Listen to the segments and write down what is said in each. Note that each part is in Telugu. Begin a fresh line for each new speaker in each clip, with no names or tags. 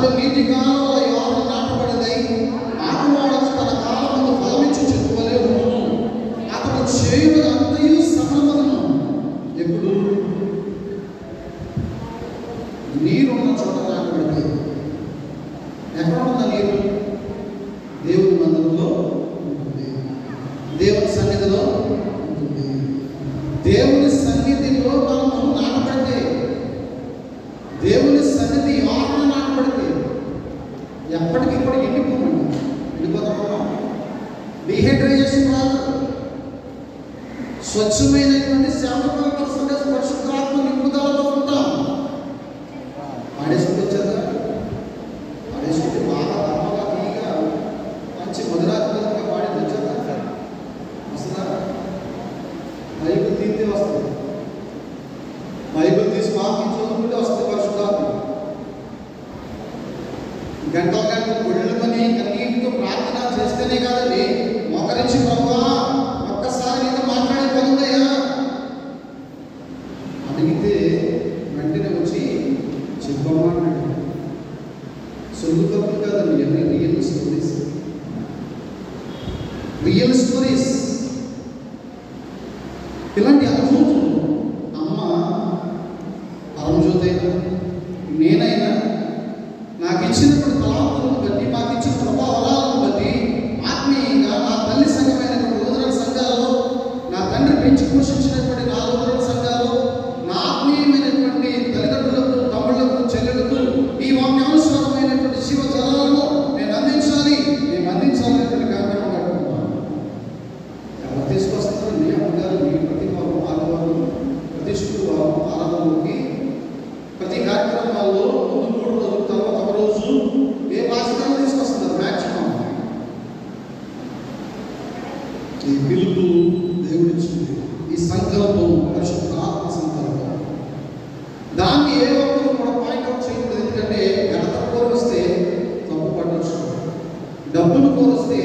దానిలో నీటి కాలంలో యోహాను నాటబడినై ఆకువాడకు తన కాలం ముందు ఫలమిచ్చు చెట్టువలే ఉండును. అతడు చేయునంతయు సఫలమగును. ఎప్పుడు నీరున్న చోట నాటబడితే. ఎక్కడ ఉన్న నీరు? దేవుని మందిరంలో ఉంటుంది, దేవుని సన్నిధిలో ఉంటుంది. దేవుని సన్నిధిలో మనము నాటబడితే, దేవుని సన్నిధి యోహాను నాటబడితే ఎప్పటికీ కూడా ఎండిపోమండి. ఎండిపోతామా? డిహైడ్రేషన్ రాదు. స్వచ్ఛమైనటువంటి శాంతపరచ పరిశుద్ధాత్మ నింపుదలతో ఉంటాం. పాడేసుకుంటూ వచ్చారా? పాడేసుకుంటే బాగా తప్పగా తీయగా మంచి మధురాత్మకంగా పాడేది వచ్చారా? వస్తుందా? బైబిల్ తీస్తే వస్తుంది. బైబిల్ తీసి వాక్యం చదువుకుంటే వస్తుంది పరిశుద్ధాత్మ. గంటల గంటలు గుళ్ళమని కన్నీటితో ప్రార్థన చేస్తేనే కాదండి, మోకరించి ప్రభువా ఒక్కసారి నీతో మాట్లాడే పనుందయ్యా అడిగితే వెంటనే వచ్చి చెప్పమాన్నాడు. సొల్లు కప్పులు కాదండి, అన్ని రియల్ స్టోరీస్. Real stories. ఇలాంటి అనుభూతులు అమ్మ పరమజ్యోతైనా నేనైనా నాకు ఇచ్చినటువంటి తలాంతులను బట్టి, మాకు ఇచ్చిన ప్రభావాలను బట్టి ఆత్మీయంగా నా తల్లి సంఘమైనటువంటి లూథరన్ సంఘాలలో, నా తండ్రి పెంచి పోషించినటువంటి నా లూథరన్ సంఘాలలో, నా ఆత్మీయమైనటువంటి తల్లిదండ్రులకు, తమ్ముళ్లకు, చెల్లెలకు ఈ వాక్యానుసారమైనటువంటి శివ జలాలను నేను అందించాలి, మేము అందించాలనేటువంటి కార్యక్రమం కట్టుకున్నాను. ఎవరు తీసుకొస్తారు? మీ అమ్మగారు మీ ప్రతి వారం ఆదివారం, ప్రతి శుక్రవారం ఆరాధనలోకి, ప్రతి కార్యక్రమాల్లో ముందు 3 రోజుల తర్వాత ఒక రోజు ఏ భాషలో తీసుకొస్తున్నారు మ్యాక్సిమం. ఈ పిలుపు దేవుడిచ్చింది, ఈ సంకల్పం పరిశుద్ధాత్మ సంకల్పం. దాన్ని ఏ ఒక్కరు కూడా పాయింట్అవుట్ చేయకూడదు. ఎందుకంటే ఘనత కోరిస్తే తప్పు పట్టవచ్చు, డబ్బులు కోరిస్తే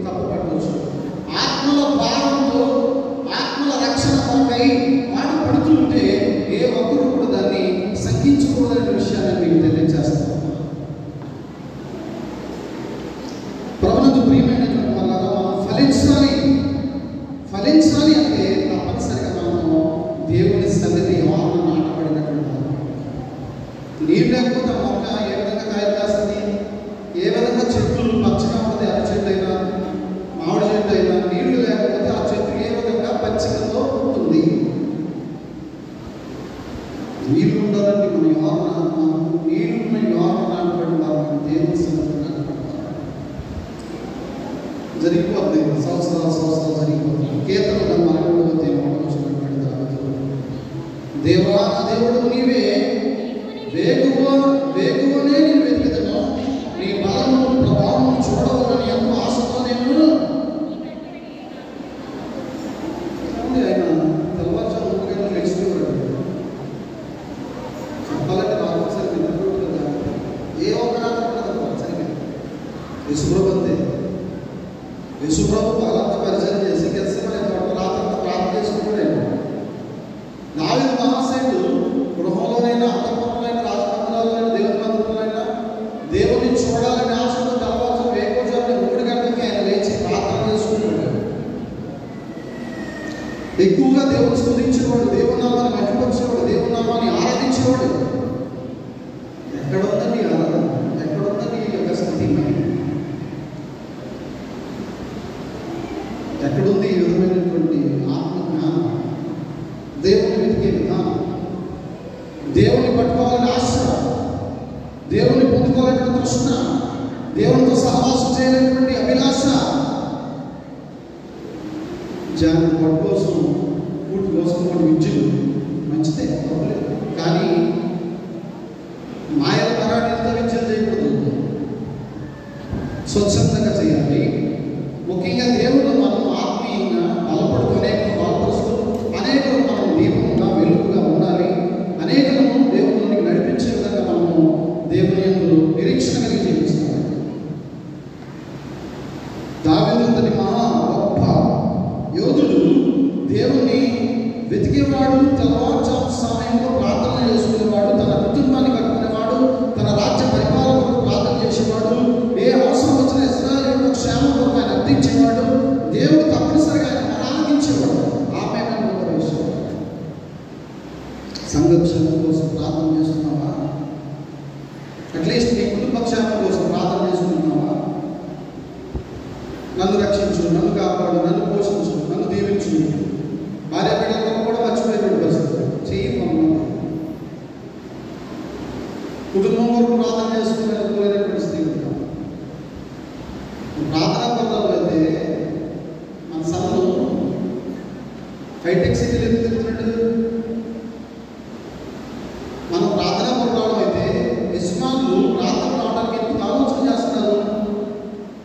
తప్పు పట్టవచ్చు. ఆత్మల భారంతో, ఆత్మల రక్షణ కొరకై పాటు పడుతూ ఉంటే ఏ ఒక్కరు కూడా దాన్ని సంఖ్యించకూడదనే విషయాన్ని మీకు తెలియజేస్తాను. ప్రభునందు ప్రియమైనటువంటి వాళ్ళగా మనం ఫలించాలి. ఫలించాలి అంటే తప్పనిసరిగా మనము దేవుని సన్నిధి యోహాను నాటబడినటువంటి నీరు లేకపోతే మొక్క ఏ విధంగా కాయలు కాస్తుంది? ఏ విధంగా చెట్లు పచ్చగా ఉంటుంది? అరటి చెట్టు అయినా మామిడి చెట్టు అయినా నీళ్లు లేకపోతే ఆ చెట్టు ఏ విధంగా పచ్చికతో ఉంటుంది? నీళ్లు ఉండాలంటే మన యోహాను, నీళ్లున్న యోహాను నాటబడి మనం దేవుని సన్నిధి నాటబడతాం. జరిగిపోతుంది, సంవత్సరాలు జరిగిపోతుంది. కీర్తనలు 12వ అధ్యాయం వచ్చినటువంటి తర్వాత దేవా నా దేవుడు నీవే, వేగువనే నేను వెతికిదను, నీ బలము ప్రభావం చూడవాలని ఎంతో ఆశతో నేను. ఆయన తెల్లవారుజామున లేచిపోయాడు. చెప్పాలంటే నాకు ఒకసారి నిద్రపోతుంది కదా, ఏ ఒక్క రాత్రి కూడా సరిగ్గా యేసుప్రభు యేసుప్రభు వాళ్ళంతా పరిచయం చేసి గెత్సేమనే రాత్రంతా ప్రార్థన చేసుకుంటాడు. దావీదు మహాశయుడు గృహంలోనైనా, అంతఃపురంలోనైనా, రాజమందిరాల్లోనైనా, దేవుని మందిరంలోనైనా దేవుని చూడాలని ఆశతో తెల్లవారుజామున వేకువజామున 3 గంటలకి ఆయన లేచి ప్రార్థన చేసుకుంటాడు. ఎక్కువగా దేవుని స్తుతించేవాడు, దేవుని నామాన్ని మహిమపరిచేవాడు, దేవుని నామాన్ని ఆరాధించేవాడు. ఎక్కడుందండి ఆరాధన? ఎక్కడుందండి ఈ యొక్క స్థితి? ఎక్కడుంది ఈ విధమైనటువంటి ఆత్మ జ్ఞానం? దేవుని వెతికే విధానం, దేవుని పట్టుకోవాలని ఆశ, దేవుని పొందుకోవాలనే తృష్ణ, దేవునితో సహవాసం చేయలేటువంటి అభిలాష. జాగ్రత్త పట్టు కోసం, పూర్తి కోసం కూడా విద్యులు మంచిదే, తప్పలేదు. కానీ మాయల పరాణితో విద్యలు చేయకూడదు, స్వచ్ఛందంగా చేయాలి. ముఖ్యంగా దేవుడు మనం ఆత్మీయంగా బలపడుతూ, బలపరుస్తూ అనేకులు మనం దీపంగా వెలుగుగా ఉండాలి. అనేకులను దేవునికి నడిపించే విధంగా మనము దేవుని యందు నిరీక్షణ కలిగి జీవించాలి. దావీదు అంతటి మహా గొప్ప యోధుడు, దేవుణ్ణి వెతికేవాడు, తెల్లవారుజాము సమయంలో ప్రార్థన చేసుకునేవాడు, తన కుటుంబాన్ని కట్టుకునేవాడు, తన రాజ్య పరిపాలన అట్లీస్ట్ నీ కుటుంబ క్షేమం కోసం ప్రార్థన చేసుకుంటున్నావా? నన్ను రక్షించు, నన్ను కాపాడు, నన్ను పోషించు, నన్ను దీవించు. భార్య బిడ్డలకు కూడా మర్చిపోయేటువంటి పరిస్థితి. చెయ్యి కుటుంబం వరకు ప్రార్థన చేసుకునేటువంటి స్థితి. ప్రార్థనా పరులు అయితే మన సభలో హైటెక్ సిటీలు ఎందుకు తిరుగుతున్నట్టు? మనం ప్రార్థనా పరులు అయితే యజమానులు ప్రార్థన రావడానికి ఎందుకు ఆలోచన చేస్తున్నారు?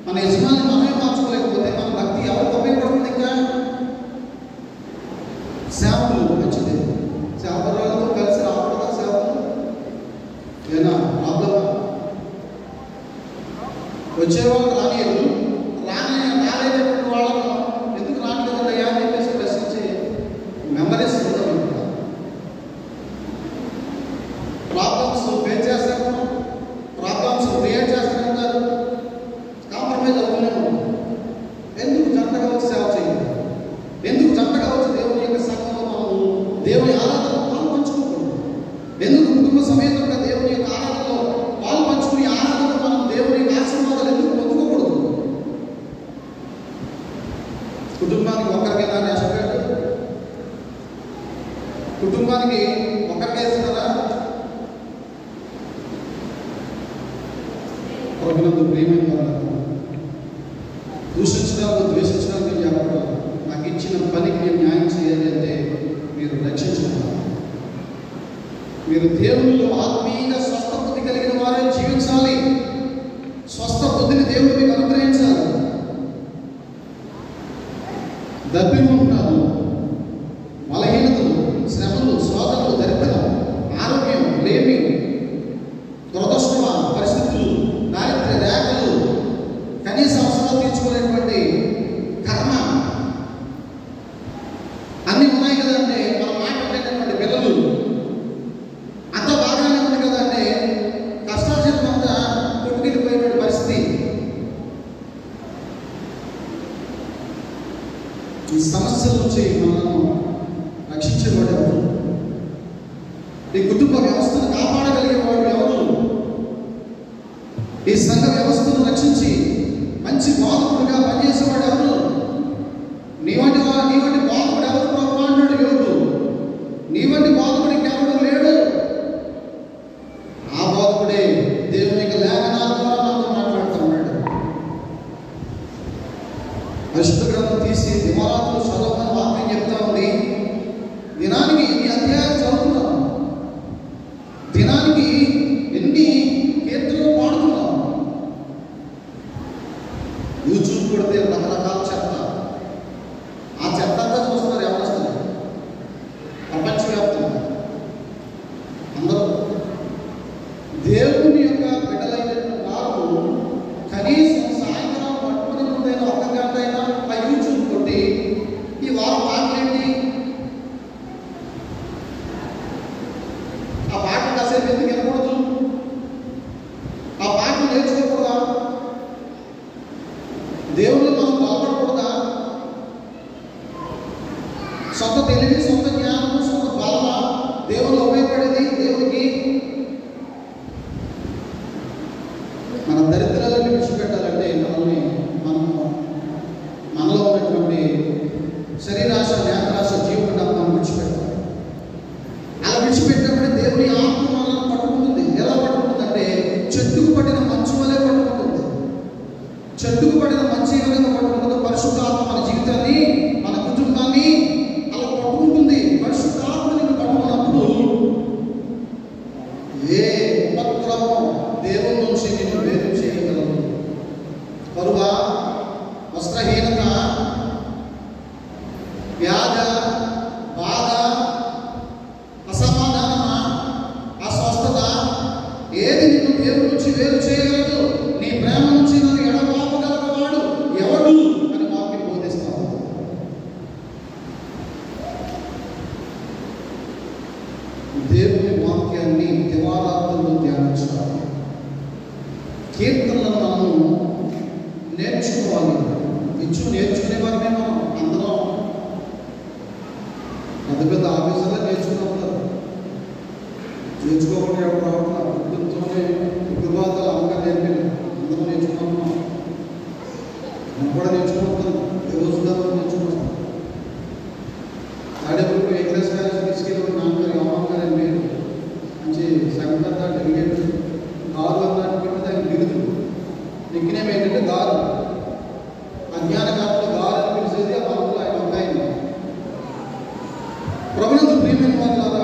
మన యజమాని మనమే మార్చుకోలేకపోతే మన భక్తి ఎవరికి ఉపయోగపడుతుంది? ఇంకా సేవకులు మంచిది, సేవకులతో కలిసి రాకూడదా? సేవకులు ఏనా ప్రాబ్లమా? వచ్చేవాళ్ళు రానియరు, రాలేనటువంటి వాళ్ళను ఎందుకు రానిలేదయ్యా అని చెప్పేసి ప్రశ్నించి మెమరీస్ ఉండవు. ప్రాబ్లమ్స్ ఫేస్ చేస్తారు, ప్రాబ్లమ్స్ క్రియేట్ చేస్తారు కాదు, కాంప్రమైజ్ అవుతూనే ఉంటాం. ఎందుకు జంటగా వచ్చి సేవ చేయాలి? ఎందుకు జంటగా వచ్చి దేవుని యొక్క సంఘంలో మనము దేవుని ఆరాధనలో పాలు పంచుకోకూడదు? ఎందుకు కుటుంబ సమేతంగా దేవుని యొక్క ఆరాధనలో పాలు పంచుకుని ఆరాధనలో మనం దేవుని ఆశీర్వాదాలు ఎందుకు పొందుకోకూడదు? కుటుంబానికి ఒక్కరికైనా నేషపెట్టు, కుటుంబానికి ఒక్కరికే ఇస్తున్నారా? ప్రభునందు ప్రియమైన వాళ్ళకు దూషించడానికి ద్వేషించడానికి చెప్పడం, నాకు ఇచ్చిన పనికి నేను న్యాయం చేయాలి అంటే మీరు రక్షించుకున్నారు. మీరు దేవునిలో ఆత్మీయంగా స్వస్థ బుద్ధి కలిగిన వారే జీవించాలి. స్వస్థ బుద్ధిని దేవుడు మీకు అనుగ్రహించాలి. దబ్బిము ఉంటారు, బలహీనతలు, శ్రమలు, శోధనలు, దరిద్రం, ఆరోగ్యం లేమి, దురదృష్టమ పరిస్థితులు, దారిద్ర్య రేఖలు, కనీస అవసరాలు తీర్చుకునేటువంటి కర్మ అన్నీ ఉన్నాయి కదంటే మనం మాట్లాడేటటువంటి పిల్లలు అంత బాగానే ఉంది కదంటే కష్టార్జితం అంతా కొట్టుకెళ్ళిపోయేటువంటి పరిస్థితి. ఈ సమస్యల నుంచి మనల్ని రక్షించేవాడు ఎవరు? ఈ కుటుంబ వ్యవస్థను కాపాడగలిగేవాడు ఎవరు? ఈ సంఘ వ్యవస్థను రక్షించి మంచి బాధకుడిగా పనిచేసేవాడు ఎవరు? నీ వంటి బాధకుడు ఎవరు ప్రభు అన్నాడు యోగు. నీ వంటి బాధకుడు ఇంకెవరు లేడు. ఆ బాధకుడే దేవుని యొక్క లేఖనాల ద్వారా నాతో మాట్లాడుతున్నాడు. పరిశుద్ధ గ్రంథం తీసి దివారాత్రులు చదవమని వాక్యం చెప్తా ఉంది. దినానికి ఎన్ని అధ్యాయాలు చదువుతున్నాం, దినానికి ఎన్ని కీర్తనలు పాడుతున్నాం. యూట్యూబ్ కొడితే రకరకాల చెత్త, ఆ చెత్త అంతా చూస్తున్నారు ఎవరు వస్తారు? ప్రపంచవ్యాప్తంగా అందరూ దేవుని యొక్క బిడ్డలైనటువంటి వారు కనీసం సాయంత్రం పట్టుకునే ముందైనా ఒక గంట అయినా ఆ యూట్యూబ్ కొట్టి ఈ వారం పాటలేంటి, ఆ పాట కాసేపు ఎందుకు వినకూడదు? ఆ పాటలు నేర్చుకోకూడదా? దేవుళ్ళు మనం బలపడకూడదా? సొంత తెలివి, సొంత జ్ఞానము, సొంత బలమ దేవుళ్ళు ఉపయోగపడేది దేవునికి? మన దరిద్రాలను విడిచిపెట్టాలంటే మనలో ఉన్నటువంటి శరీరాశ, నేత్రాశ, జీవపడ్డాన్ని మనం విడిచిపెట్టాలి. అలా విడిచిపెట్టినప్పుడే దేవుని ఆత్మ మనల్ని పట్టుకుంటుంది. ఎలా పట్టుకుంటుందంటే చెట్టుకు పట్టిన మంచు వలె పట్టుకుంటుంది. చెట్టుకు పట్టిన మంచి ఏ విధంగా పట్టుకుంటుందో పరిశుద్ధాత్మ మన జీవితాన్ని, మన కుటుంబాన్ని అలా పట్టుకుంటుంది. పరిశుద్ధాత్మ నిన్ను పట్టుకున్నప్పుడు ఏ ఉపద్రవం దేవుని నుంచి నిన్ను వేరు చేయగలదు? కరువా, వస్త్రహీనత, వ్యాధ, బాధ, అసమాధానమా, అస్వస్థత, ఏది నిన్ను దేవుడి నుంచి వేరు చేయగలదు? నీ ప్రేమ నుంచి నన్ను ఎడబాపగలవాడు ఎవడు అని వాక్యం బోధిస్తావు. దేవుని వాక్యాన్ని దివారాత్రులు ధ్యానించాలి. కీర్తనలను మనము నేర్చుకోవాలి. నేర్చుకునే వారినే మనం అందరం పెద్ద పెద్ద ఆఫీసర్లే నేర్చుకుని ఉంటారు. నేర్చుకోకుండా ఎవరు రావట్లేదు. కుటుంబంతోనే నేర్చుకుంటాం, రోజుదారు నేర్చుకుంటాం. తాడేపల్లి ఏ క్లాస్ కాలేజ్ తీసుకెళ్ళి నాన్నగారు అమ్మగారు అని పేరు, మంచి సంఘటన డెలిగేట్ గారు అన్నట్టు పెట్టి దానికి బిరుదు. నిక్నేమ్ ఏంటంటే గారు. అజ్ఞాన కాలంలో గారు అని పిలిచేది ఆ బాబులో ఆయన ఒక ఆయన. ప్రభుత్వ ప్రియమైన వాళ్ళ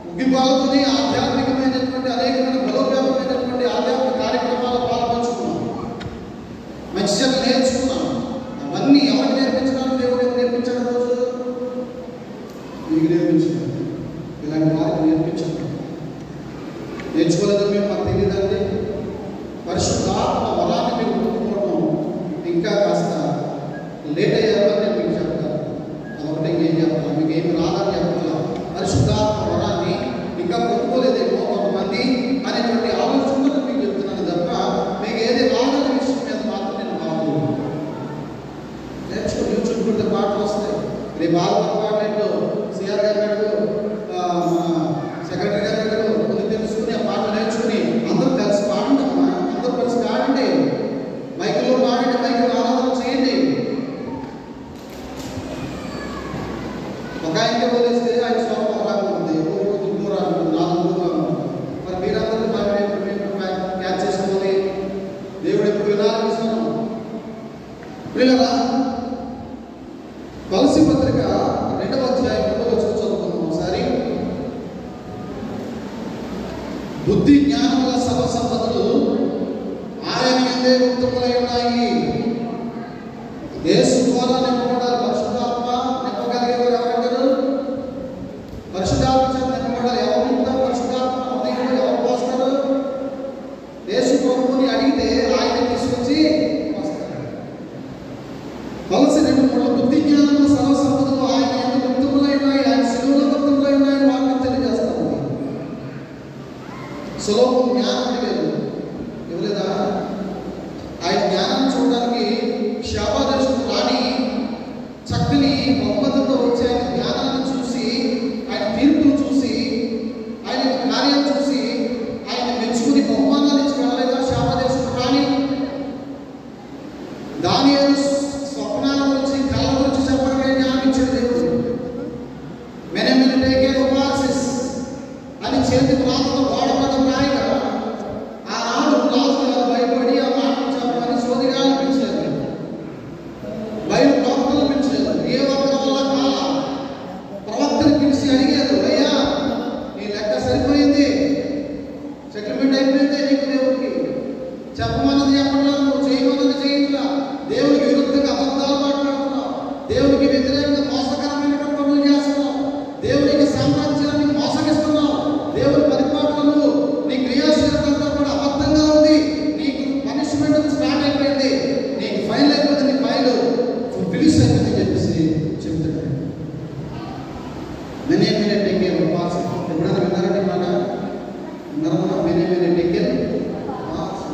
ముగిపాలతోనే ఆధ్యాత్మికమైనటువంటి అనేకమైన బలోపేతమైనటువంటి ఆధ్యాత్మిక కార్యక్రమాల పాల్పంచుకున్నాం. మంచి చెట్లు నేర్చుకున్నాం. అవన్నీ ఎవరికి నేర్పించడానికి దేవుడు నేర్పించాడు? రోజు మీకు నేర్పించాడు, ఇలాంటి వారికి నేర్పించాడు. నేర్చుకోలేదని మేము మాకు తెలియదండి. పరిశుద్ధాత్మ వరాన్ని మీరు పొందుకోవడం ఇంకా కాస్త లేట్ అయ్యారు అని నేను మీకు చెప్తాను. అదొకటి ఇంకేం చెప్తాను, మీకు ఏమి రాదని చెప్తున్నా. పరిశుద్ధాత్మ వరాన్ని ఇంకా పొందుకోలేదేమో కొంతమంది అనేటువంటి ఆలోచనలు మీకు చెప్తున్నాను తప్ప మీకు ఏది రాదనే విషయం మీద మాత్రం నేను బాగు నేర్చుకుని యూట్యూబ్ కొడితే పాటలు వస్తాయి. రేపు ఆల్బమ్ పాటలు సిఆర్ గారు సెక్రటరీ గారు ముందు తెలుసుకుని ఆ పాటలు నేర్చుకుని అందరూ కలిసి పాడండమ్మా, అందరూ కలిసి పాడండి, మైకులో పాడండి, మైకులో ఆరాధన చేయండి. ఒక ఆయనకి వదిలేస్తే ఆయన స్వరం ఒకలాగా ఉంది, ఇంకో రాకుండా నాలుగు ఉంటుంది. మరి మీరందరూ క్యాచ్ చేసుకోవాలి. దేవుడు ఎప్పుడు వినాలనిస్తున్నాం పిల్లరా. కొలస్సీ పత్రిక 2వ అధ్యాయం 2వ వచనం చదువుకున్నాం ఒకసారి. బుద్ధి జ్ఞానముల సర్వ సంపదలు ఆయన యందే గుప్తములై ఉన్నాయి. యేసు ద్వారా నింపబడాలి. పరిశుద్ధాత్మ నింపగలిగేవారు ఎవరంటారు? పరిశుద్ధాత్మ చేత నింపబడాలి. ఎవరు నింపుతారు? పరిశుద్ధాత్మ హృదయంలో ఎవరు పోస్తారు? యేసు ప్రభువుని అడిగితే ఆయన తీసుకొచ్చి వస్తారు. కొలస్సీ 2:3 బుద్ధి జ్ఞానముల సర్వ సంపదలు ఆయన యందు గుప్తములై ఉన్నాయి, ఆయన శిలువలో గుప్తములై ఉన్నాయని వాక్యం తెలియజేస్తా ఉంది. సులభం జ్ఞానం లేదు, ఇవ్వలేదా? ఆయన జ్ఞానాన్ని చూడడానికి శాపాదర్శకుడు రాణి చక్కని బహుమతితో వచ్చి ఆయన జ్ఞానాన్ని చూసి, ఆయన తీర్పును చూసి, ఆయన కార్యాలు చూసి ఆయన మెచ్చుకుని బహుమానాలు ఇచ్చి వెళ్ళలేదా శాపాదర్శకుడు రాణి? దానియేలు స్వప్నాల గురించి కళ్ళ గురించి చెప్పడానికి జ్ఞానం ఇచ్చాడు దేవుడు. అని చేతి ప్రాంతంలో గోడ మీద రాయగా ఆనాడు రాజు గారు భయపడి ఆ మాటలు చెప్పమని సోదిగాలు పిలిచారు, బయలు ప్రవక్తలు పిలిచారు. ఏ ఒక్కరి వల్ల కాల ప్రవక్తలు పిలిచి అడిగారు, అయ్యా నీ లెక్క సరిపోయింది, సెటిల్మెంట్ అయిపోయింది, నీకు దేవుడికి చెప్పమన్నది చెప్పట్లా, నువ్వు చేయమన్నది చేయట్లా, దేవుడికి విరుద్ధంగా అబద్ధాలు మాట్లాడుతున్నావు, దేవుడికి వ్యతిరేకంగా మోసకరమైన పనులు చేస్తున్నావు, దేవుడికి సామ్రాజ్యాన్ని మోసగిస్తున్నావు, దేవుడి పరిపాలనలు నీ క్రియాశీలతంతా కూడా అబద్ధంగా ఉంది, నీకు పనిష్మెంట్ స్టార్ట్ అయిపోయింది, నీకు ఫైల్ అయిపోయింది, నీ ఫైల్ ఫినిష్ అయిపోయింది అని చెప్పేసి చెప్తాడు. మెనీ మినిట్ టేకేర్ పాస్. ఎప్పుడైనా విన్నారండి మాట? విన్నారమ్మా? మెనీ మినిట్ టేకేర్ పాస్.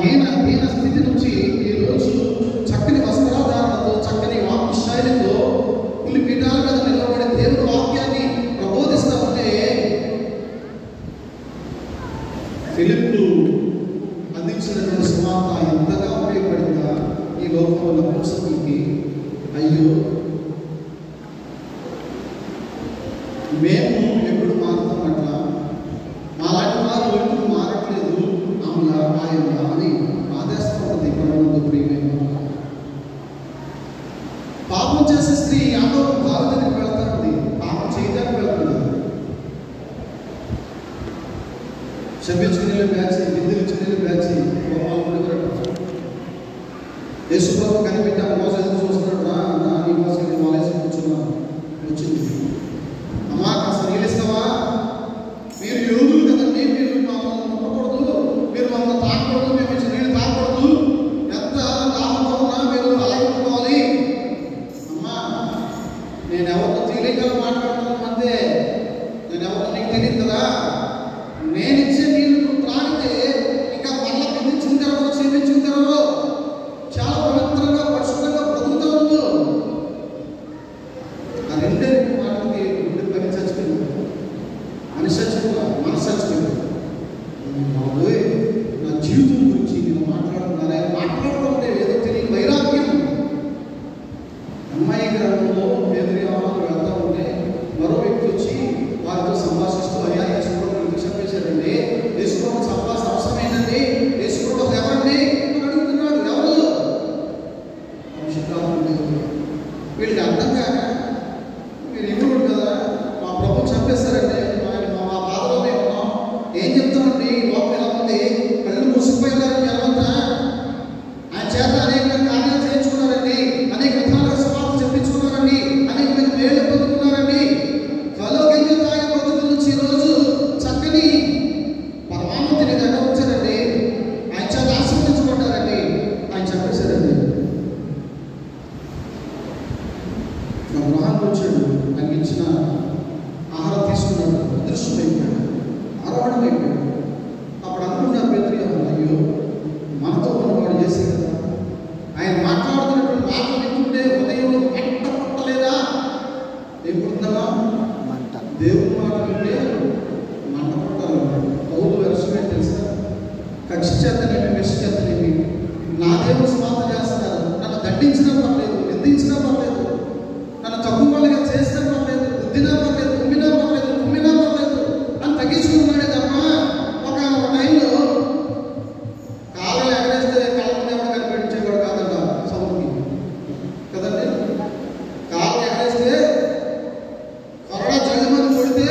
హీన స్థితి నుంచి ఈరోజు చక్కని వస్త్రాధారణతో, చక్కని వాక్య శైలితో పులిపీఠాల మీద నిలబడి దేవుని వాక్యాన్ని ప్రబోధిస్తా ఉంటే ఫిలిప్పు అందించినటువంటి సువార్త ఎంతగా ఉపయోగపడిందా ఈ లోకంలో ఉన్న పురుషులకి. అయ్యో, మేము ఎప్పుడు మారుతాం అట్లా, మాలాంటి వారు ఎప్పుడు మారట్లేదు ఆమె ఆయన అని ఆదేశం ఉంటుంది. పరమందు ప్రియమైన పాపం చేసే స్త్రీ యాకోబు బావి దగ్గరికి వెళ్తా ఉంది, పాపం చేయడానికి వెళ్తుంది. క్షమించుకునే బ్యాచ్, నిందించుకునే బ్యాచ్ యేసుప్రభు కనిపెట్టి ఆ మోస ఎదురు చూస్తున్నాడు. నా నీ మోసకి మాలేసి కూర్చున్నాను. వచ్చింది, అమ్మా కాస్త నీళ్ళిస్తావా, మీరు యోగులు కదండి, మీరు మమ్మల్ని ముట్టకూడదు, మీరు మమ్మల్ని తాకూడదు, మేము ఇచ్చిన నీళ్ళు తాకూడదు, ఎంత దాహంతో ఉన్నా మీరు అలాగే ఉంటుకోవాలి. అమ్మా, నేను ఎవరితో తేలికగా మాట్లాడుతున్నాను అంతే, నేను ఎవరితో నీకు తెలియదు కదా, నేను ఇచ్చే నీళ్ళు నువ్వు త్రాగితే ఇంకా మళ్ళీ పిందించుకుంటారో చేపించుకుంటారో చాలా పవిత్రంగా పరిశుభ్రంగా బ్రతుకుతావు. ఆ రెండే మాటలకి పని చచ్చిపోయింది, మనిషి చచ్చిపోయింది, మనసు చచ్చిపోయింది. బాబోయ్, నా జీవితం గురించి నేను మాట్లాడుతున్నాను, ఆయన మాట్లాడుతూ ఉంటే ఏదో తెలియని వైరాగ్యం. అమ్మాయి గ్రామంలో పేదరికాలను వెళ్తూ ఉంటే మరో వ్యక్తి వచ్చి వారితో సంభాషిస్తూ, అయ్యా యేసుప్రభుని చెప్పేశారండి, యేసుప్రభు సంభాషణ అవసరం ఏంటండి, యేసుప్రభు ఎవరండి అని అడుగుతున్నాడు. ఎవరు? వీళ్ళకి అర్థం కాక, మీరు ఇవ్వడు కదా, మా ప్రభు చంపేస్తారంటే మా బాధలో మేము ఉన్నాం, ఏం చెప్తామండి, లోపల ఎలా ఉంది, కళ్ళు మూసిపోయినారు జనమంతా, ఆయన చేత అనేక కార్యాలు చేయించుకున్నారండి, అనేక విధాలుగా సమాధానం చెప్పించుకున్నారండి, అనేక మేలు పొందుకున్నారండి, కలోగింజ తాగి బ్రతుకుల నుంచి ఈరోజు చక్కని పరమాన్నం తినేదాకా వచ్చారండి, ఆయన చేత ఆశీర్వదించబడ్డారండి, ఆయన చెప్పేశారండి. నా గృహానికి వచ్చాడు, నాకు ఇచ్చిన ఆహారం తీసుకున్నాడు, అదృశ్యమైపోయాడు, ఆరోహణం అయిపోయాడు. అప్పుడు అనుకున్న పేదరిగా, అయ్యో మనతో ఉన్నవాడు చేసే కదా, ఆయన మాట్లాడుతున్నటువంటి మాటలు వింటుంటే ఉదయంలో మంట పుట్టలేదా? ఎప్పుడుందా దేవుని మాట వింటే మంట పుట్టాలి. పౌలు వెర్షమే తెలుసా, కక్ష చేతనేమి విష చేతనేమి నా దేవుడు సమాధానం చేస్తున్నారు, నన్ను దండించినా పర్లేదు, నిందించినా పర్లేదు, నన్ను తక్కువ వాళ్ళగా చేస్తే పర్లేదు, బుద్ధినా పర్లేదు, తుమ్మినా పర్లేదు అని తగ్గించుకున్నాడే తప్ప ఒక టైంలో కాళ్ళు ఎగరేస్తే కళ్ళ ముందు ఎవరు కనిపించేవాడు కాదంట సౌండ్కి కదండి. కాళ్ళు ఎగరేస్తే కొరడా జల్లి మంది కొడితే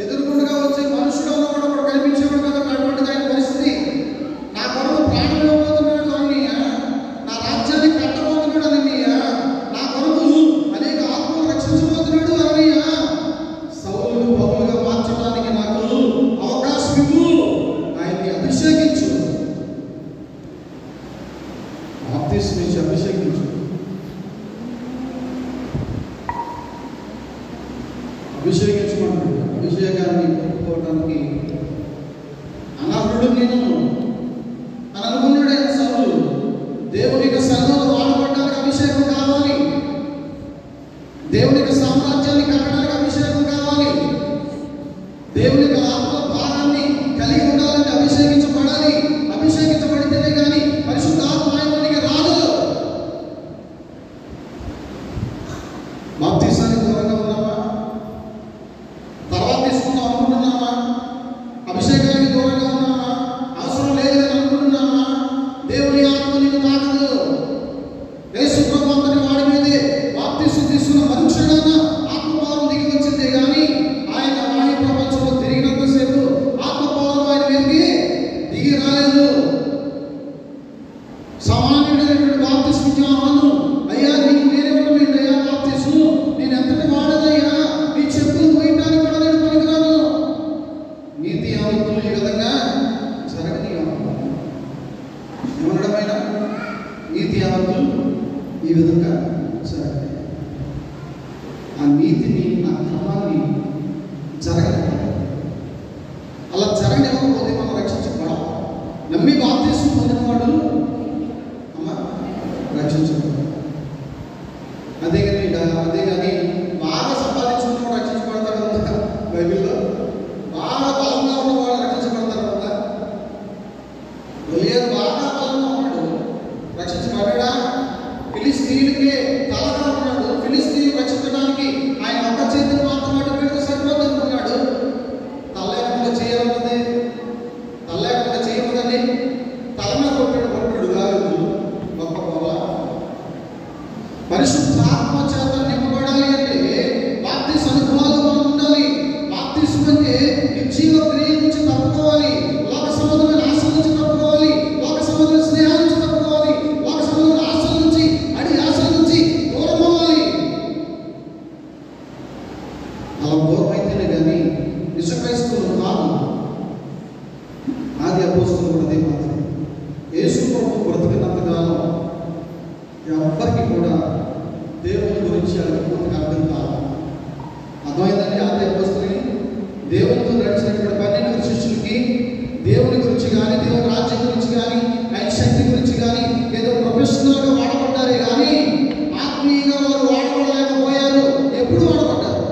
ఎదురుకుండా వచ్చే మనుషుడు కూడా ఒకడు కనిపించేవాడు కదండి. అటువంటిది ఆయన పరిస్థితి. నా కొరకు ప్రాణం ఇవ్వబోతున్నాడు అన్నయ్య, నా రాజ్యాన్ని కట్టబోతున్నాడు అన్నయ్య, నా కొరకు అనేక ఆత్మలు రక్షించబోతున్నాడు అన్నయ్య, సౌలును పౌలుగా మార్చడానికి నాకు అవకాశం ఇవ్వు, ఆయన్ని అభిషేకించు, బాప్తిస్మం ఇచ్చి అభిషేకించు. అభిషేకించమంటాడు. అభిషేకాన్ని పొందుకోవడానికి అనర్హుడు నేను అని అనుకున్నాడు ఆయన సౌలు. దేవుని యొక్క సంఘంలో వాడబడడానికి అభిషేకం కావాలి, దేవుని యొక్క సామ్రాజ్యాన్ని కట్టడానికి అభిషేకం కావాలి, దేవుని యొక్క ఆత్మ భారాన్ని కలిగి ఉండాలంటే అభిషేకించబడాలి. అభిషేకించబడితేనే కానీ పరిశుద్ధ ఆత్మ ఆయనలోనికి రాదు. బాప్తిసానికి దూరంగా ఉన్నామా? తర్వాత తీసుకుందాం అనుకుంటున్నామా? అభిషేకానికి దూరంగా ఉన్నామా? అవసరం లేదని అనుకుంటున్నామా? దేవుని ఆత్మ నిన్ను తాకదు. యేసుప్రభు అంతటి వాడి మీదే బాప్తిసం తీసుకున్న మనుషుడైన ఆత్మభావం దిగి వచ్చిందే కానీ ఆయన వాణి ప్రపంచంలో తిరిగినంతసేపు ఆత్మభావం ఆయన మీదకి దిగి రాలేదు. సామాన్యుడైనటువంటి బాప్తిసం ఇచ్చాను, అయ్యా నీకు నేనే ఉండమేంటి అయ్యా బాప్తిసం, నేను ఎంతటి వాడదయ్యా, నీ చెప్పులు పోయటానికి కూడా నేను పనికిరాను. నీతి యావత్తులు ఈ విధంగా జరగని ఏమనడమైన నీతి యావత్తులు ఈ విధంగా జరగని, ఆ నీతిని ఆ క్రమాన్ని జరగని, అలా జరగనివ్వకపోతే మనం రక్షించబడాలి. నమ్మి బాప్తిసం పొందిన ఏమైంది? తల మీద కొట్టాడు దావీదు. గొప్ప గొప్ప పరిశుద్ధాత్మ చేత నింపబడాలి అంటే బాప్తిస్మ అనుభవాలు మనం ఉండాలి. బాప్తిస్మ అంటే నిర్జీవ క్రియ నుంచి తప్పుకోవాలి, లోక సంబంధమైన ఆశల నుంచి తప్పుకోవాలి, లోక సంబంధమైన స్నేహాల నుంచి తప్పుకోవాలి, లోక సంబంధమైన ఆశల నుంచి ఆశల నుంచి దూరం అవ్వాలి. అలా దూరం అయితేనే కానీ నిజ క్రైస్తవులు కాదు. ఆది అపోస్తలులు కూడా అదే మాత్రం. యేసు ప్రభు బ్రతికినంత కాలం ఎవ్వరికి కూడా దేవుని గురించి పూర్తిగా అర్థం కాదు. అర్థమైందండి? ఆది అపోస్తలుని దేవునితో నడిచినటువంటి 12 శిష్యులకి దేవుని గురించి కానీ, దేవుని రాజ్యం గురించి కానీ, ఆయన శక్తి గురించి కానీ ఏదో ప్రొఫెషనల్గా వాడబడ్డారే కానీ ఆత్మీయంగా వారు వాడబడలేకపోయారు. ఎప్పుడు వాడబడ్డారు?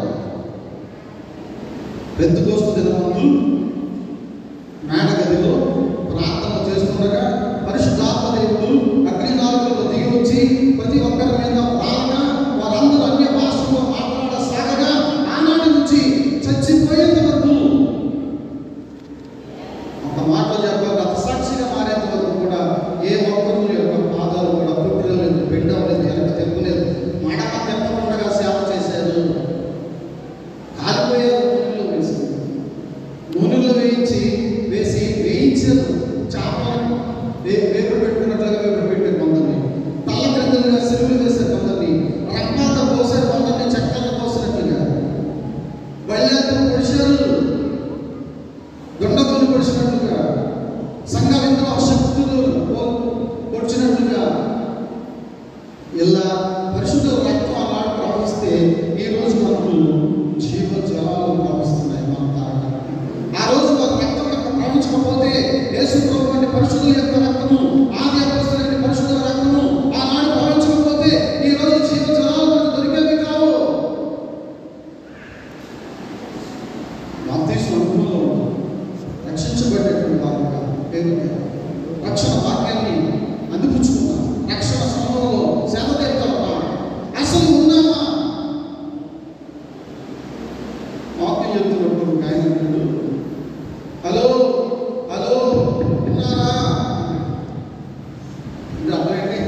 పెంతెకోస్తు దినమందు మేడగదిలో ప్రార్థన చేస్తుండగా పరిశుద్ధాత్మ దేవుడు అగ్నినాళములో దిగి వచ్చి ప్రతి ఒక్కరి మీద ప్రార్థన, వారందరూ అన్య భాషలో మాట్లాడసాగగా ఆనాటి నుంచి చచ్చిపోయేంత వరకు, ఒక మాటలో చెప్పాలి, అతసాక్షిగా మారేంత వరకు కూడా ఏ ఒక్కరు యొక్క పాదాలు కూడా పుట్టినలేదు, పిండవలేదు, వెనక తెప్పలేదు. మడమ తెప్పకుండా సేవ చేశారు. కాలిపోయారు. నూనెలో వేయించారు. చేపలను వేపుడు పెట్టుకున్నట్లుగా వేపుడు పెట్టారు కొందరిని. తల్ల క్రిందలుగా సెలవులు వేశారు కొందరిని. రక్తాంత పోసారు కొందరిని, చక్రాలు పోసినట్లుగా. బళ్ళంతా పొడిచారు, దొండతోని పొడిచినట్లుగా, సంఘ విద్రోహ శక్తులు పొడిచినట్లుగా. ఇలా పరిశుద్ధ రక్తం అలాంటి ప్రవహిస్తే ఈరోజు మనకు జీవ జలాలు ప్రవహిస్తున్నాయి మన తారక. ఆ రోజు వారి రక్తం ప్రవహించకపోతే యేసు ప్రభు వంటి పరిశుద్ధుల యొక్క రక్తము, ఆది అపోస్తలుల పరిశుద్ధుల రక్తము ఆనాడు ప్రవహించకపోతే ఈ రోజు జీవ జలాలు మనకు దొరికేవి కావు. బాప్తిస్మ అనుభవంలో రక్షించబడేటువంటి వారుగా పేరు రక్షణ వాక్యాన్ని అందిపుచ్చుకున్నాం. రక్షణ సమయంలో సేవ చేస్తామా? అసలు ఉన్నామా? వాక్యం చెప్తున్నప్పుడు ఆయన అంటాడు, హలో హలో ఉన్నారా? అంటే అర్థమేంటి?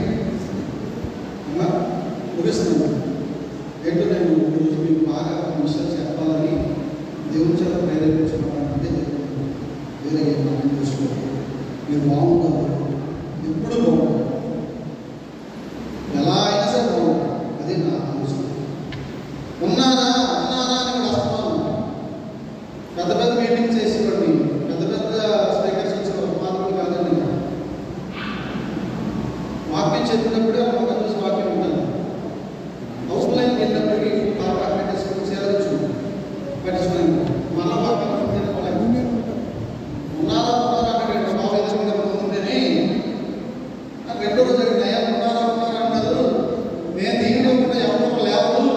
ముగిస్తున్నాను. ఏంటో నేను ఈరోజు మీకు బాగా విషయాలు చెప్పాలని దేవుని చేత ప్రేరేపించుకోవాలంటే వేరే ఏమన్నా చూసుకోవాలి. మీరు బాగుంటారు, ఎప్పుడు బాగుంటారు, ఎలా అయినా సరే బాగుంటారు. అదే నా ఆలోచన. ఉన్నారా ఉన్నారా అని కూడా వస్తున్నాను. పెద్ద పెద్ద మీటింగ్స్ చేసేవాడిని, పెద్ద పెద్ద స్పీకర్స్ వచ్చేవారు, మాత్రం కాదండి. వాక్యం చెప్పినప్పుడే ఒక చూసి వాక్యం ఉంటాను. హౌస్ లైన్కి వెళ్ళినప్పటికీ వాక్యం పెట్టేసుకుని చేరవచ్చు పట్టించుకుని మళ్ళా వాక్యం ఉన్నారా ఉన్నారా అంటే బాగా ఎదుగుతుంటేనే రెండో రోజు నయా ఉన్నారా ఉన్నారా అన్నారు. నేను దిగినవ్వకుండా ఎవరు లేవరు,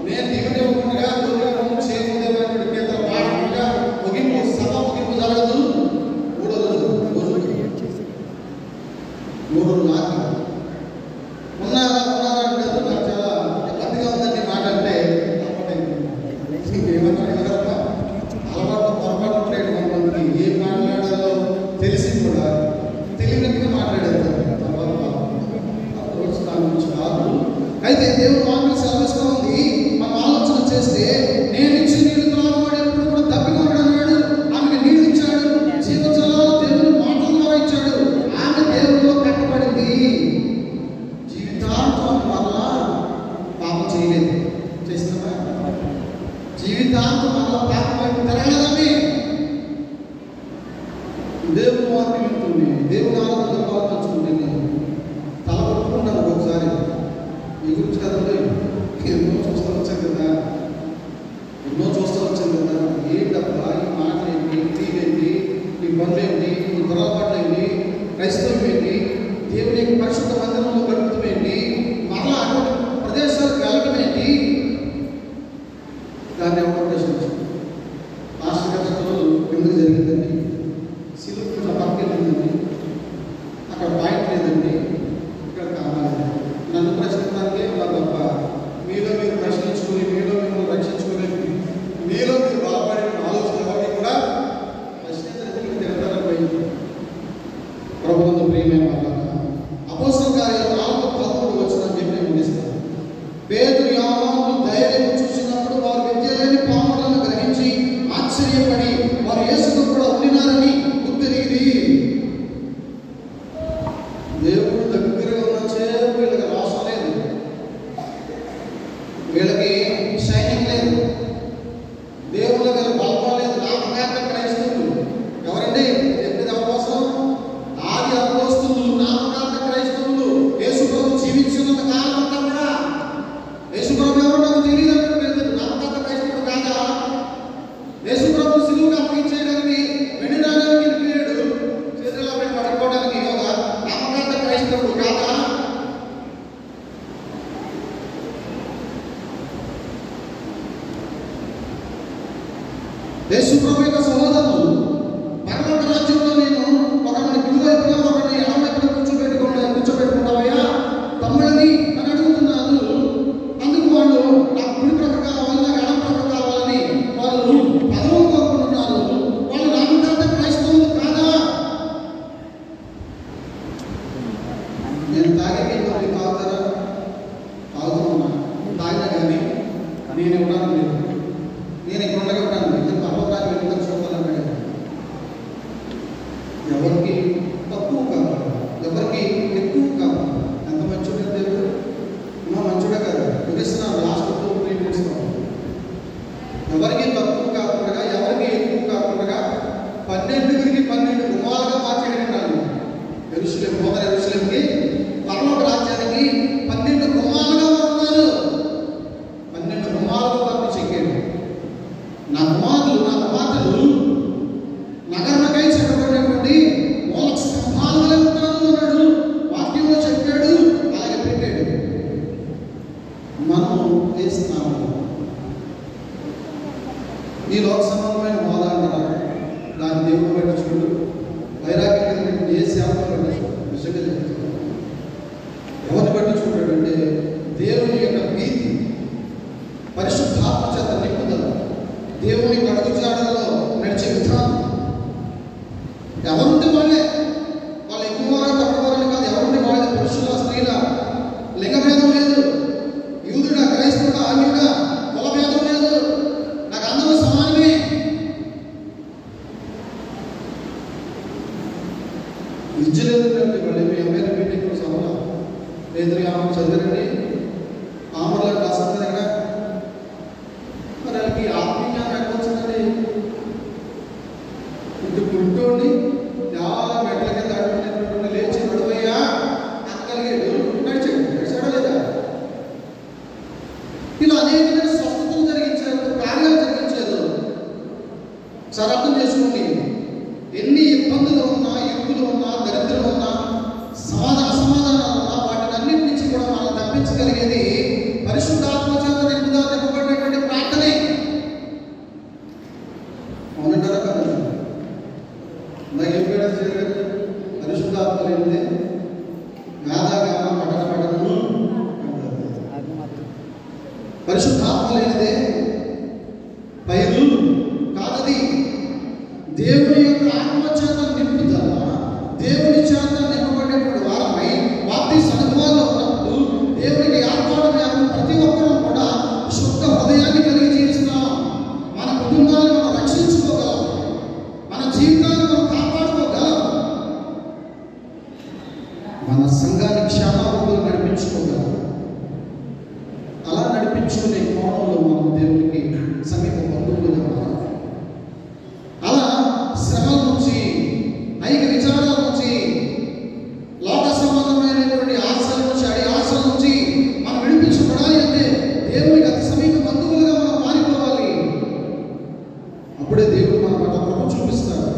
నేను దిగినవ్వకుండా దూరం చేయకూడదు కేంద్ర పాఠంగా ముగింపు సభ ముగింపు జరగదు. మూడో రోజు నాకు ఉన్నారా ఉన్నారా అంటే నాకు చాలా ఇబ్బందిగా ఉందండి మాట. అంటే ఏమన్నా అలవాటు పొరపాటు ఉంటాయి కొంతమందికి. ఏం మాట్లాడాలో తెలిసి కూడా తెలియనట్టుగా మాట్లాడేస్తారు. దాని గురించి కాదు. అయితే దేవుడు వాక్యం సెలవిస్తూ ఉంది, మనం ఆలోచన చేస్తే నేను ఇచ్చిన నీళ్లు త్రాగువాడు ఎప్పుడు కూడా దప్పికొనడు అన్నాడు. ఆమెకు నీళ్ళు ఇచ్చాడు, జీవజలాలు దేవుడు మాటల ద్వారా ఇచ్చాడు. ఆమె దేవుడిలో కట్టబడింది. జీవితాంతం వల్ల పాపం చేయలేదు. చేస్తున్నావా? జీవితాంతం వల్ల పాపం వైపు తిరగలేదని దేవుడు వాక్యం ఉంటుంది. దేవుడు ఆనందంగా పాల్పంచుకుంటుంది. తల పట్టుకుంటాను ఒకసారి. మీ గురించి కదండి ఎన్నో చూస్తూ వచ్చాను కదా, ఏంటబ్బా ఈ మాటలు ఏంటి, తీరేంటి, ఈ పనులేంటి, ఈ దొరపాట్లు ఏంటి, క్రైస్తవం ఏంటి, దేవుని యొక్క పరిశుద్ధ మందిరంలో గడుపుతాం ఏంటి, మరలా అటువంటి ప్రదేశాలకు వెళ్ళడం ఏంటి? దాన్ని ఎవరు ప్రశ్నించారు? మాస్టర్ గారు ఎందుకు జరిగిందండి? సిలువ పక్కన ఉందండి, అక్కడ పాయింట్ లేదండి, ఇక్కడ కావాలి. నన్ను ప్రశ్నించడానికే నా గొప్ప. మీలో మీరు ప్రశ్నించుకుని, మీలో మిమ్మల్ని రక్షించుకుని, మీలో మీరు బాగుపడే ఆలోచన ఎవరికి కూడా ప్రశ్నించడానికి తిరగడానికి పోయింది. ప్రభువునందు ప్రియమైన వాళ్ళారా, అపోస్తలుల కార్యాలు 4:13 చెప్పి ముగిస్తాను. పేతురు యోహానులు ధైర్యం చూసినప్పుడు వారు విద్య లేని పాములను గ్రహించి ఆశ్చర్యపడి వారు యేసుతో కూడా ఉండినారని గుర్తిరిగి దేవుడు దగ్గరగా ఉన్నసేపు వీళ్ళకి రోషం లేదు, వీళ్ళకి షైనింగ్ లేదు, దేవుళ్ళ గారు బలపం లేదు. నామకార్థ క్రైస్తవులు ఎవరండి చెప్పేది అవకాశం? ఆది అపోస్తలులు నామకార్థ క్రైస్తవులు. యేసు ప్రభు జీవించినంత కాలం అంతా కూడా యేసు ప్రభు ఎవరు నాకు తెలియదు అంటే నామకార్థ క్రైస్తవుడు కాదా? యేసు ప్రభు సిలువకు అప్పగించేయడానికి వెండినాడానికి వెళ్ళాడు, చేతుల్లో పెట్టి పట్టుకోవడానికి ఒక నామకార్థ క్రైస్తవుడు కాదా? యేసు ప్రభు యొక్క సహోదరులు పరలోక రాజ్యంలో నేను ఒకరిని కుడివైపున ఒకరిని ఎడమవైపున కూర్చోబెట్టుకుంటావయ్యా తమ్ముడిని అని అడుగుతున్నారు. అందుకు వాళ్ళు నాకు కుడి ప్రక్క కావాలి, నాకు ఎడమ ప్రక్క కావాలని వాళ్ళు పదవులు కోరుకుంటున్నారు. వాళ్ళు నామకార్థ క్రైస్తవులు కాదా? నేను తాగే వాళ్ళు తాగుతారా? తాగుతున్నా, తాగినా కానీ నేను ఇవ్వడానికి లేదు, నేను ఇక్కడ ఉండగా ఉంటాను. పర్వతాన్ని వెనుక చూడాలంటే ఎవరికి తక్కువ కావాలి, ఎవరికి ఎక్కువ కావాలి. ఎంత మంచుడే దేవుడు, మా మంచుడే కాదు ముగిస్తున్నాను. లాస్ట్ 3 minutes ఎవరికి తక్కువ కాకుండా ఎవరికి ఎక్కువ కాకుండా 12 గుమ్మాలుగా మార్చేయడం. యెరూషలేము మొదటి యెరూషలేముకి పరలోక రాజ్యానికి 12 గుమ్మాలుగా ఉన్నారు. 12 గుమ్మాలుగా తప్పి చెక్కాడు. నా కుమార్తెలు నగరమకై చెప్పబడినటువంటి మూల స్తంభాలు వలె ఉంటారు అన్నాడు. వాక్యంలో చెప్పాడు, అలాగే పెట్టాడు. మనం వేస్తున్నాము ఈ లోక సంబంధమైన హోదా అంటారా? దాని దేవుడు పట్టించుకోడు. వైరాగ్యం ఏ సేవలో పట్టించుకోడు. నిజంగా చెప్తున్నాడు. ఎవరిని పట్టించుకుంటాడంటే దేవుని యొక్క భీతి, పరిశుద్ధాత్మ చేత నింపుదల, దేవుని అడుగుజాడల్లో నడిచే విధానం. ఎవరుంటే వాళ్ళే, వాళ్ళు ఎక్కువవారా తక్కువవారని కాదు, ఎవరుంటే వాళ్ళే. పురుషుల స్త్రీల లింగభేదం లేదు, యూదుడా క్రైస్తవుడా అన్యుడా కుల భేదం లేదు, నాకు అందరూ సమానమే. విద్య లేదంటే వాళ్ళు ఎంఏ మీటింగ్ సభలో లేదు, ఆమె చదివారండి, ఆమెలో కాస్త దగ్గర మరి వాళ్ళకి ఆత్మీయాన్ని ఎక్కవచ్చిందండి. ఇటు గుంటోండి చాలా మెట్ల కింద అడుగుతున్నటువంటి లేచి నడువయ్యా అనగలిగాడు, నడిచాడా లేదా? ఇలా అనేకమైన స్వస్థతలు జరిగించారు, కార్యాలు జరిగించారు. సార్ అర్థం చేసుకోండి, ఎన్ని ఇబ్బందులు ఉన్నా, ఇరుకులు ఉన్నా, దరిద్రం ఉన్నా, అసమాధానాలు ఉన్నా, వాటిని అన్నిటి నుంచి కూడా మనం తప్పించగలిగేది పరిశుద్ధాత్మ చేత నింపబడినటువంటి ప్రార్థనే. అవునంటారా కదా? పరిశుద్ధాత్మ లేనిదే గాదాగా పడను. పరిశుద్ధాత్మ లేనిదే పైరు కాదది. దేవుని యొక్క ఆత్మ చేత నింపుదల, దేవుని చేత నింపబడేటువంటి వారమై వాటి అనుభవాల్లో ఉన్నప్పుడు దేవునికి ఏర్పాటు ప్రతి ఒక్కరూ కూడా శుద్ధ హృదయాన్ని కలిగి జీవిస్తున్నాం. మన కుటుంబాలను మనం రక్షించుకోగలం, మన జీవితాన్ని మనం కాపాడుకోగలం, మన సంఘాన్ని క్షేమాభివృద్ధిలో నడిపించుకోగలం. అలా నడిపించుకునే కోణంలో మనం దేవునికి సమీప బంధువులుగా మారాలి. అలా శ్రమల నుంచి, ఐక విచారాల నుంచి, లోక సంబంధమైనటువంటి ఆశల నుంచి, అడి ఆశల నుంచి మనం విడిపించబడాలి అంటే దేవునికి అతి సమీప బంధువులుగా మనం మారిపోవాలి. అప్పుడే దేవుడు మన పట్ల కృప చూపిస్తాడు.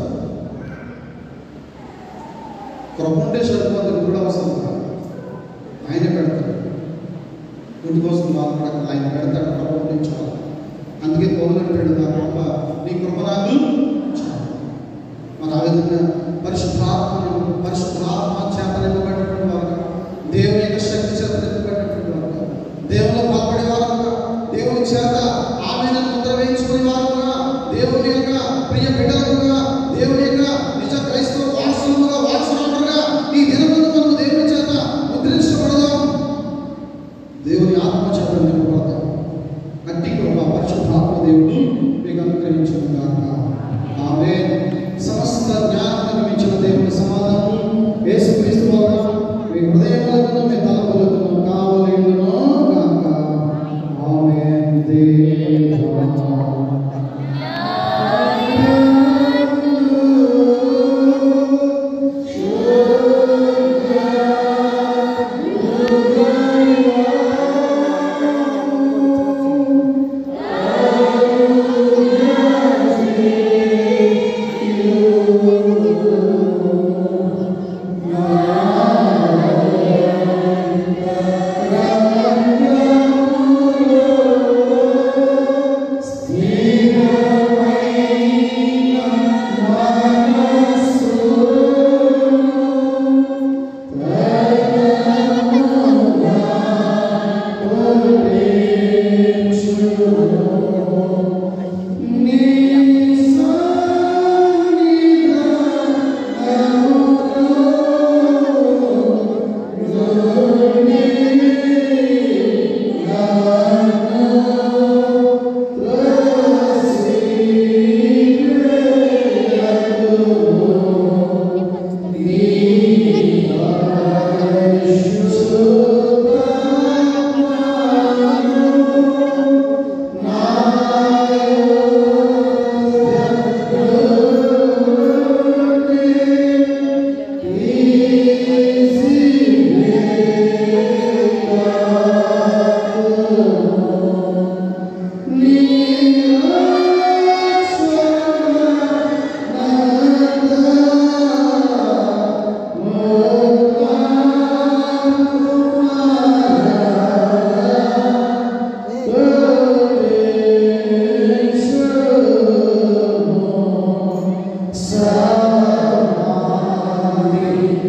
కృప ఉంటే సరిపోతే కూడా అవసరం కాదు, ఆయనే పెడతాడు. ఇంటి కోసం బాధపడక ఆయన పెడతాడు, కృప ఉండించాలి. అందుకే పౌలు అంటాడు, నా కృప నీ కృప నాకు చాలు. మన ఆ విధంగా పరిశుద్ధాత్మ చేత నింపబడినటువంటి వారు, దేవుని యొక్క శక్తి చేత నింపబడినటువంటి వారు, దేవుని బలపడే వారుగా, దేవుని చేత ఆమెను ముద్ర వేయించుకునే వారుగా, దేవుని యొక్క ప్రియ బిడ్డలుగా, దేవుని యొక్క నిజ క్రైస్తవ వారసులుగా, వారసులుగా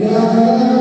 Hallelujah.